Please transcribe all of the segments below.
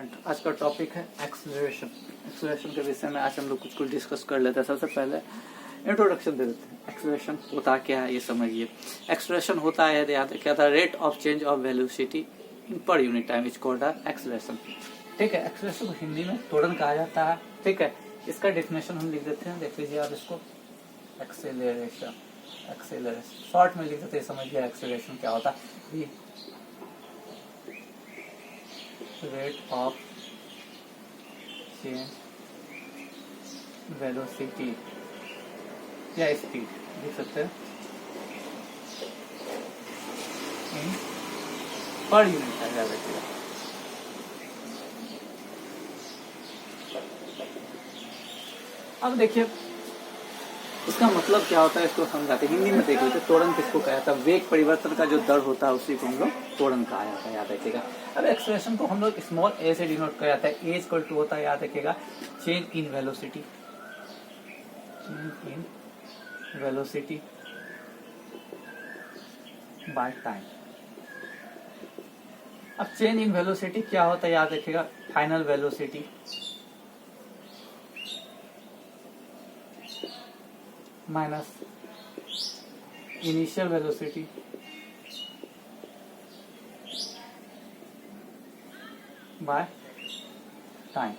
Student, आज का topic है एक्सेलरेशन। एक्सेलरेशन के विषय में आज हम लोग कुछ डिस्कस कर लेते हैं। सबसे पहले इंट्रोडक्शन दे देते हैं। एक्सेलरेशन होता क्या है ये समझिए। एक्सेलरेशन होता है याद क्या था, rate of change of velocity in per unit time is called acceleration. ठीक है, एक्सेलरेशन को हिंदी में त्वरण कहा जाता है। ठीक है, इसका डेफिनेशन हम लिख देते हैं, देख लीजिए आप इसको। एक्सेलरेशन, एक्सेलरेशन शॉर्ट में लिख देते हैं, समझिए एक्सेलरेशन क्या होता है। रेट ऑफ चेंज वेलोसिटी या स्पीड लिख सकते हैं इन पर यूनिट टाइम याद रखिएगा। अब देखिए इसका मतलब क्या होता है, इसको समझाते हिंदी में देख लेते। त्वरण किसको कहा जाता है? वेग परिवर्तन का जो दर होता है उसी को हम लोग त्वरण कहा जाता है, याद रखिएगा। अब एक्सेलरेशन को हम लोग स्मॉल ए से डिनोट किया जाता है। ए इक्वल टू होता है, याद रखिएगा, change in velocity, change in velocity by time. अब चेंज इन वेलोसिटी क्या होता है, याद रखिएगा, final velocity minus initial velocity by time.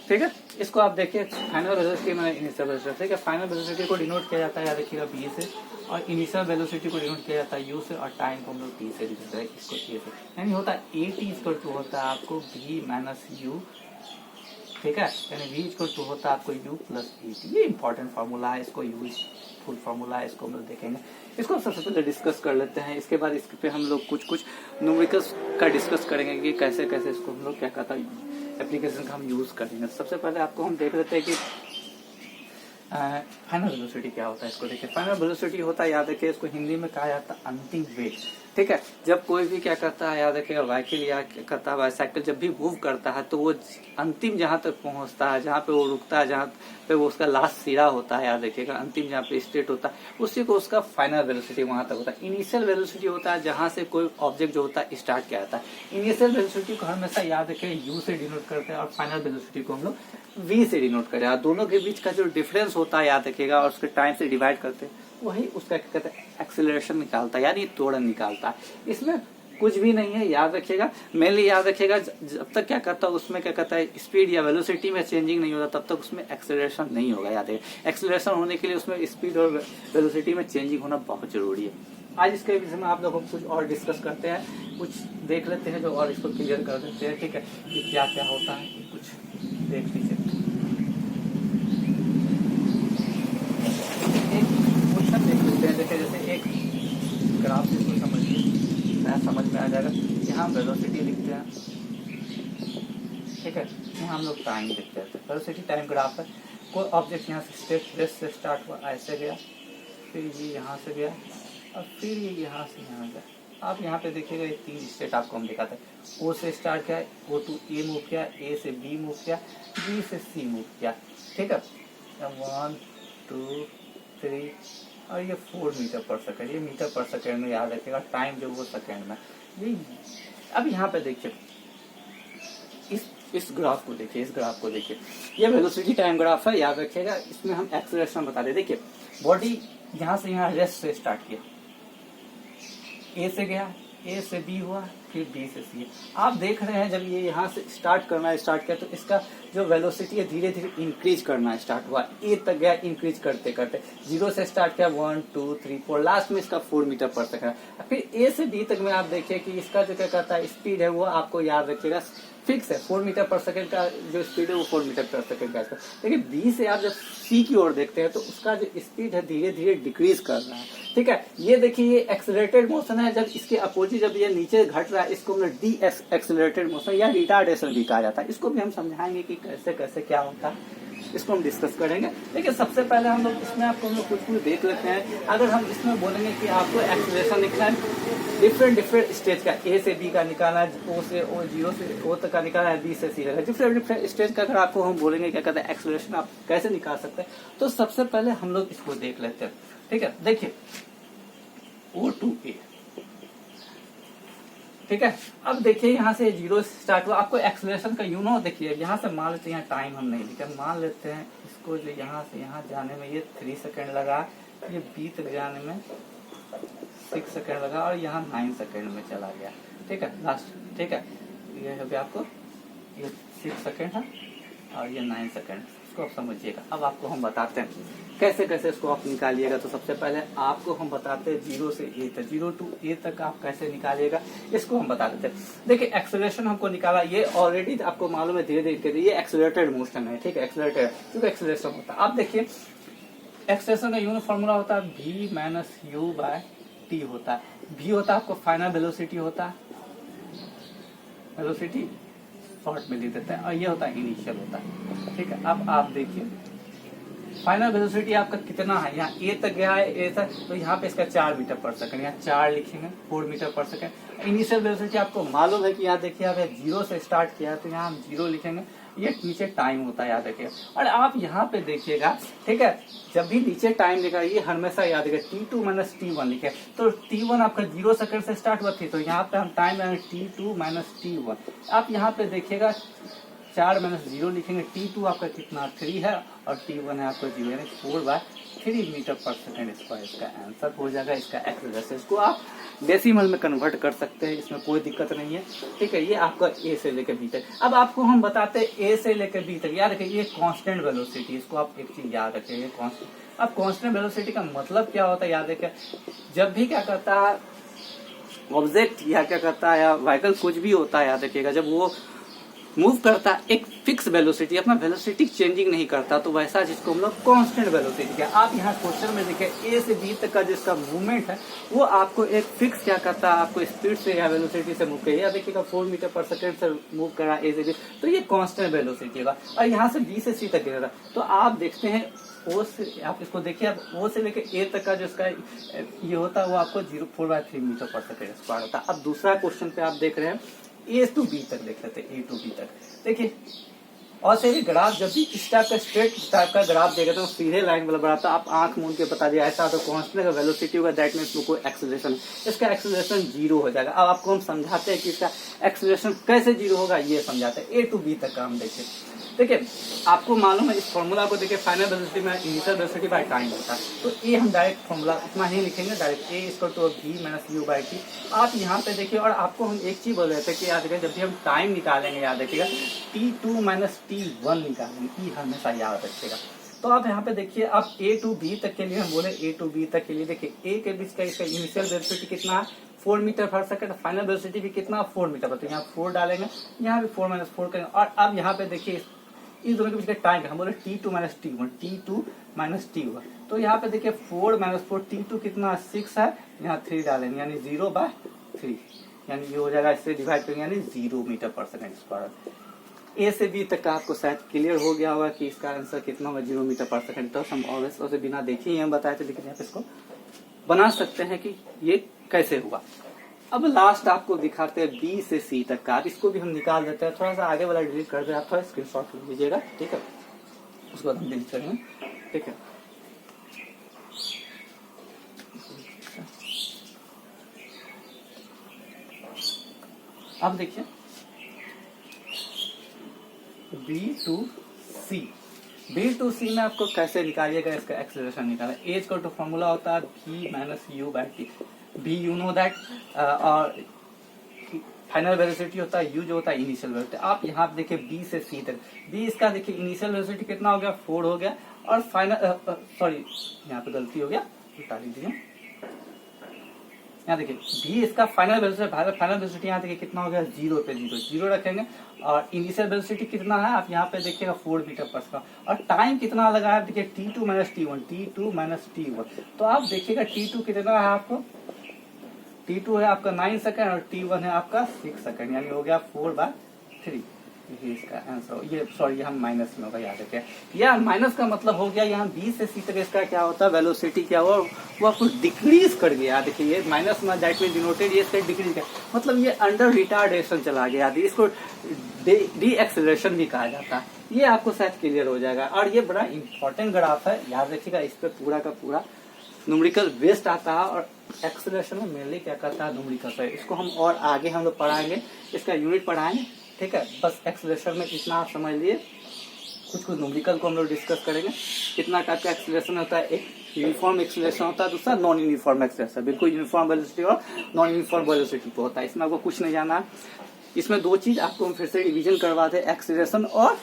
ठीक है, इसको आप देखिए, फाइनल वेलोसिटी में इनिशियल वेलोसिटी। ठीक है, फाइनल वेलोसिटी को डिनोट किया जाता है, याद रखिएगा, बी से, और इनिशियल वेलोसिटी को डिनोट किया जाता है यू से, और टाइम को हम लोग टी से डिनोट करते हैं, इसको ए से। यानी होता है ए टी इक्वल टू होता है आपको बी माइनस यू। ठीक है, यानी v इक्वल टू होता है आपको u प्लस ए टी। ये इंपॉर्टेंट फार्मूला है, इसको यूज फुल फार्मूला है, इसको हम लोग देखेंगे। इसको सबसे पहले डिस्कस कर लेते हैं, इसके बाद इस पे हम लोग कुछ न्यूमेरिकल्स का डिस्कस करेंगे कि कैसे कैसे इसको हम लोग क्या कहता है एप्लीकेशन का हम यूज करेंगे। सबसे पहले आपको हम देख लेते हैं कि फाइनल वेलोसिटी क्या होता है। इसको देखिए, फाइनल वेलोसिटी होता है, याद रखिए, इसको हिंदी में कहा जाता है अंतिम वेग। ठीक है, जब कोई भी क्या करता है, याद रखिएगा, व्हीकल या क्या करता है बाईसाइकिल जब भी मूव करता है तो वो अंतिम जहां तक पहुंचता है, जहां पे वो रुकता है, जहां पे वो उसका लास्ट सिरा होता है, याद रखिएगा, अंतिम जहां पे स्टेट होता है उसी को उसका फाइनल वेलोसिटी वहां तक होता है। इनिशियल वेलोसिटी होता है जहां से कोई ऑब्जेक्ट जो होता है स्टार्ट किया जाता है। इनिशियल वेलोसिटी को हमेशा याद रखिए यू से डिनोट करते हैं, और फाइनल वेलोसिटी को हम लोग वी से डिनोट करते हैं। दोनों के बीच का जो डिफरेंस होता है, याद रखिएगा, और उसके टाइम से डिवाइड करते हैं, वही उसका क्या कहते हैं एक्सेलरेशन निकालता है, यानी त्वरण निकालता है। इसमें कुछ भी नहीं है, याद रखिएगा, मेनली याद रखिएगा, जब तक क्या करता है उसमें क्या कहता है स्पीड या वेलोसिटी में चेंजिंग नहीं होता तब तक उसमें एक्सेलरेशन नहीं होगा। याद रखिए, एक्सेलरेशन होने के लिए उसमें स्पीड और वेलोसिटी में चेंजिंग होना बहुत जरूरी है। आज इसके विषय में आप लोग कुछ और डिस्कस करते हैं, कुछ देख लेते हैं जो और इसको क्लियर कर देते हैं। ठीक है, कि क्या क्या होता है, कुछ देख लीजिए। एक क्वेश्चन देख लेते हैं, देखिए, जैसे एक ग्राफ इसको समझिए, समझ में आ जाएगा। यहाँ वेलोसिटी लिखते हैं, ठीक है, यहाँ हम लोग टाइम लिखते हैं। वेलोसिटी टाइम ग्राफ है। कोई ऑब्जेक्ट यहाँ से स्टेट रेस से स्टार्ट हुआ, ऐसे गया, फिर ये यहाँ से गया, और फिर ये यहाँ से यहाँ गया। आप यहाँ पे देखिएगा, ये 3 स्टेट आपको हम दिखाते हैं। ओ से स्टार्ट किया, ओ टू ए मूव किया, ए से बी मूव किया, बी से सी मूव किया। ठीक है, 1 2 3 और ये 4 मीटर पर सेकेंड, ये मीटर पर सेकेंड में याद रखिएगा, टाइम जो वो सेकेंड में। ये अब यहाँ पे देखिए, इस ग्राफ को देखिए, इस ग्राफ को देखिए, ये वेलोसिटी टाइम ग्राफ है, याद रखिएगा। इसमें हम एक्सेलरेशन बता रहे। देखिए, बॉडी यहाँ से यहाँ रेस्ट से स्टार्ट किया, ए से गया, ए से बी हुआ, फिर बी से सी। आप देख रहे हैं जब ये यहाँ से स्टार्ट किया तो इसका जो वेलोसिटी है धीरे धीरे इंक्रीज करना स्टार्ट हुआ, ए तक गया, इंक्रीज करते करते 0 से स्टार्ट किया, 1 2 3 4, लास्ट में इसका 4 मीटर पर सेकंड। फिर ए से बी तक में आप देखिए कि इसका जो क्या कहता है स्पीड है वो आपको याद रखिएगा फिक्स है, 4 मीटर पर सेकंड का जो स्पीड है वो 4 मीटर पर सेकंड का है। लेकिन बी से आप जब सी की ओर देखते हैं तो उसका जो स्पीड है धीरे धीरे डिक्रीज कर रहा है। ठीक है, ये देखिए, ये एक्सेलरेटेड मोशन है। जब इसके अपोजिट जब ये नीचे घट रहा है, इसको डी एक्सेलरेटेड मोशन या रिटार्डेशन भी कहा जाता है। इसको भी हम समझाएंगे कि कैसे कैसे क्या होता है, इसको हम डिस्कस करेंगे। लेकिन सबसे पहले हम लोग इसमें आपको हम लोग कुछ देख लेते हैं। अगर हम इसमें बोलेंगे कि आपको एक्सेलरेशन निकालना है डिफरेंट स्टेज का, ए से बी का निकालना है, ओ से ओ, 0 से ओ तक का निकालना है, बी से सी का, डिफरेंट स्टेज का अगर आपको हम बोलेंगे क्या कहते हैं एक्सेलरेशन आप कैसे निकाल सकते हैं, तो सबसे पहले हम लोग इसको देख लेते हैं। ठीक है, देखिए, ओ टू ए, ठीक है। अब देखिए यहाँ से 0 स्टार्ट हुआ, आपको एक्सेलरेशन का देखिए यहाँ से मान लेते हैं, यहाँ टाइम हम नहीं लिखे, मान लेते हैं इसको जो यहाँ से यहाँ जाने में ये 3 सेकेंड लगा, ये बी तक जाने में 6 सेकेंड लगा और यहाँ 9 सेकेंड में चला गया। ठीक है लास्ट, ठीक है ये अभी आपको ये 6 सेकेंड है और ये 9 सेकेंड, इसको आप समझिएगा। अब आपको हम बताते हैं कैसे कैसे इसको आप निकालिएगा। तो सबसे पहले आपको हम बताते हैं 0 से ए तक, 0 to a तक आप कैसे निकालिएगा इसको हम बता देते हैं। देखिए एक्सेलरेशन हमको निकाला, ये ऑलरेडी आपको मालूम है धीरे धीरे ये एक्सेलरेटेड मोशन है। ठीक है एक्सेलरेटेड क्योंकि एक्सेलरेशन होता है। आप देखिए एक्सेलरेशन का यूनिट फॉर्मूला होता है v minus U by T होता है। v होता है आपको फाइनल वेलोसिटी होता है, वेलोसिटी शॉर्ट में लिख देते हैं, और ये होता है इनिशियल होता है। ठीक है अब आप देखिए फाइनल वेलोसिटी आपका कितना है, यहाँ ए तक गया है, ए तक, तो यहाँ पे इसका 4 मीटर पर सेकंड, यहाँ 4 लिखेंगे 4 मीटर पर सेकंड। इनिशियल वेलोसिटी आपको मालूम है कि यहाँ देखिए आप 0 से स्टार्ट किया तो यहाँ हम 0 लिखेंगे, ये नीचे टाइम होता है याद रखिएगा। और आप यहाँ पे देखिएगा ठीक है जब भी नीचे टाइम लिखा ये हमेशा याद रखिएगा T2 माइनस T1 लिखे, तो T1 आपका 0 सेकंड से स्टार्ट हुआ थी, तो यहाँ पे हम टाइम T2 माइनस T1। आप यहाँ पे देखिएगा 4 माइनस 0 लिखेंगे, T2 आपका कितना 3 है और T1 है आपका 0 यानी 4/3 मीटर पर सेकंड स्क्वायर इसका आंसर हो जाएगा। इसका एक्सेलरेशन इसको आप डेसिमल में कन्वर्ट कर सकते हैं, इसमें कोई दिक्कत नहीं है। ठीक है ये आपका ए से लेकर बी तक। अब आपको हम बताते हैं ए से लेकर बी तक, याद रखिए ये कांस्टेंट वेलोसिटी, इसको आप एक चीज याद रखिए ये कांस्टेंट। अब कांस्टेंट वेलोसिटी का मतलब क्या होता है याद रखिए, जब भी क्या करता है ऑब्जेक्ट या क्या करता है या व्हीकल कुछ भी होता है याद रखिएगा, जब वो मूव करता है एक फिक्स वेलोसिटी, अपना वेलोसिटी चेंजिंग नहीं करता, तो वैसा जिसको हम लोग कांस्टेंट वेलोसिटी क्या। आप यहाँ क्वेश्चन में देखिए ए से बी तक का जिसका मूवमेंट है वो आपको एक फिक्स क्या करता है, आपको स्पीड से या वेलोसिटी से मूव करिए। देखिएगा 4 मीटर पर सेकंड से मूव करा ए से बी, तो ये कांस्टेंट वेलोसिटी होगा। और यहाँ से बी से सी तक गिरा, तो आप देखते हैं ओ से, आप इसको देखिए आप ओ से लेके ए तक का जो इसका ये होता है वो आपको 4/3 मीटर पर सेकंड स्क्वायर होता है। अब दूसरा क्वेश्चन पे आप देख रहे हैं ए टू बी तक देख लेते हैं, ए टू बी तक देखिए। और से भी ग्राफ जब भी इस टाइप का स्ट्रेट टाइप का ग्राफ देगा तो सीधे लाइन वाला बढ़ाता, आप आंख मूंद के बता दिए ऐसा तो कांस्टेंट का वेलोसिटी होगा, दैट मींस कोई एक्सेलरेशन, इसका एक्सेलरेशन 0 हो जाएगा। अब आपको हम समझाते हैं कि इसका एक्सेलरेशन कैसे 0 होगा, ये समझाते हैं। ए टू बी तक का हम देखिए, देखिए आपको मालूम है इस फॉर्मूला को देखिए फाइनल वेलोसिटी में इनिशियल वेलोसिटी बाय टाइम होता है, तो ये हम डायरेक्ट फॉर्मूला इतना ही लिखेंगे direct, A equal to v minus U by T. आप यहाँ पे देखिए, और आपको हम एक चीज बोल रहे थे कि याद रखिएगा जब भी हम टाइम निकालेंगे याद रखिएगा T2 माइनस T1 निकालेंगे, ये हमेशा याद रखिएगा। तो आप यहाँ पे देखिए आप ए टू बी तक के लिए हम बोले, ए टू बी तक के लिए देखिए ए के बीच का इसका इनिशियल वेलोसिटी कितना है 4 मीटर पर सेकंड, फाइनल वेलोसिटी भी कितना 4 मीटर पर, तो यहाँ 4 डालेंगे, यहाँ भी 4 माइनस 4 करेंगे। और अब यहाँ पे देखिए इस दोनों के बीच का टाइम हम बोले T2 minus T1, T2 minus T1, तो यहाँ पे देखिए 4 माइनस 4 T2 कितना 6 है, यहाँ 3 डालेंगे यानी 0/3, यानी ये हो जाएगा, इससे डिवाइड करेंगे यानी 0 मीटर पर सेकंड स्क्वायर। ए से बी तक का आपको शायद क्लियर हो गया होगा कि इसका आंसर कितना होगा 0 मीटर पर सेकंड। तो हम ऑब्वियस से बिना देखे ही हम बताए थे, लेकिन यहाँ पे इसको बना सकते हैं कि ये कैसे हुआ। अब लास्ट आपको दिखाते हैं बी से सी तक का, इसको भी हम निकाल देते हैं, थोड़ा सा आगे वाला डिलीट कर दे, आप थोड़ा स्क्रीनशॉट ले लीजिएगा, ठीक है, उसको हम डिलीट करेंगे, ठीक है। अब देखिए बी टू सी में आपको कैसे निकालिएगा इसका एक्सेलरेशन निकाला। ए इक्वल टू फॉर्मूला होता है v minus U by T, v you know that, और फाइनल वेलोसिटी होता है u जो होता है इनिशियल वेलोसिटी। आप यहाँ पे देखिए b से c तक, b इसका देखिए इनिशियल वेलोसिटी कितना हो गया 4 हो गया, और फाइनल सॉरी यहाँ पे गलती हो गया, उल्टा लिख दीजिए, यहाँ देखिए b इसका फाइनल वेलोसिटी यहाँ देखिए कितना हो गया 0 पे 0 रखेंगे, और इनिशियल वेलोसिटी कितना है आप यहाँ पे देखिएगा 4 मीटर पर सेकंड, और टाइम कितना लगा है देखिए T2 माइनस T1, तो आप देखिएगा T2 कितना है आपको, T2 है आपका 9 सेकंड और T1 है आपका 6 सेकंड, यानी हो गया 4/3, ये इसका आंसर। ये सॉरी यहाँ माइनस में होगा, याद रखिए, या माइनस का मतलब हो गया यहाँ बी से सी तक इसका क्या होता है वेलोसिटी क्या हुआ, वो आपको डिक्रीज कर गया। देखिए ये माइनस में दैट मीन डिनोटेड, ये इसका डिक्रीज का मतलब ये अंडर रिटार्डेशन चला गया, इसको डी एक्सेलरेशन भी कहा जाता है। ये आपको शायद क्लियर हो जाएगा, और ये बड़ा इंपॉर्टेंट ग्राफ है, याद रखिएगा, इस पर पूरा का पूरा न्यूमेरिकल बेस्ड आता है, और एक्सेलरेशन में मेनली क्या करता है, न्यूमेरिकल है। इसको हम और आगे हम लोग पढ़ाएंगे, इसका यूनिट पढ़ाएंगे, ठीक है। बस एक्सेलरेशन में इतना आप समझ लिए। कुछ न्यूमेरिकल को हम लोग डिस्कस करेंगे। कितना टाइप का एक्सेलरेशन होता है, एक यूनिफॉर्म एक्सेलरेशन होता है, दूसरा नॉन यूनिफॉर्म एक्सेलरेशन। बिल्कुल यूनिफॉर्म वेलोसिटी और नॉन यूनिफॉर्म वेलोसिटी तो होता है। इसमें आपको कुछ नहीं जाना है। इसमें दो चीज आपको हम फिर से रिवीजन करवाते हैं, एक्सेलरेशन और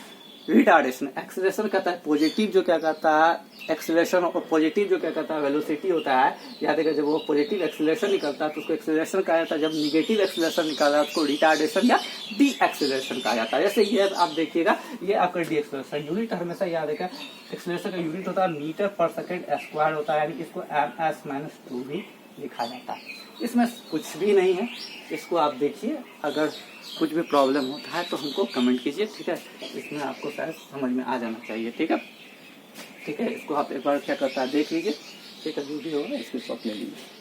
रिटार्डेशन। एक्सेलरेशन कहता है पॉजिटिव जो क्या कहता है एक्सेलरेशन, और पॉजिटिव जो क्या कहता है वेलोसिटी होता है। याद रखिए जब वो पॉजिटिव एक्सेलरेशन निकलता है तो उसको एक्सेलरेशन कहा जाता है। जब निगेटिव एक्सेलरेशन निकाला है उसको रिटार्डेशन या डी एक्सेलरेशन कहा जाता है। जैसे ये आप देखिएगा, ये आपका डी एक्सेलरेशन यूनिट हमेशा याद रखिए, एक्सेलरेशन का यूनिट होता है मीटर पर सेकेंड स्क्वायर होता है, यानी इसको ms-2 भी लिखा जाता है। इसमें कुछ भी नहीं है, इसको आप देखिए। अगर कुछ भी प्रॉब्लम होता है तो हमको कमेंट कीजिए, ठीक है। इसमें आपको शायद समझ में आ जाना चाहिए, ठीक है। ठीक है, इसको आप एक बार क्या करता है देख लीजिए, ठीक है। जो भी होगा इसको ले लीजिए।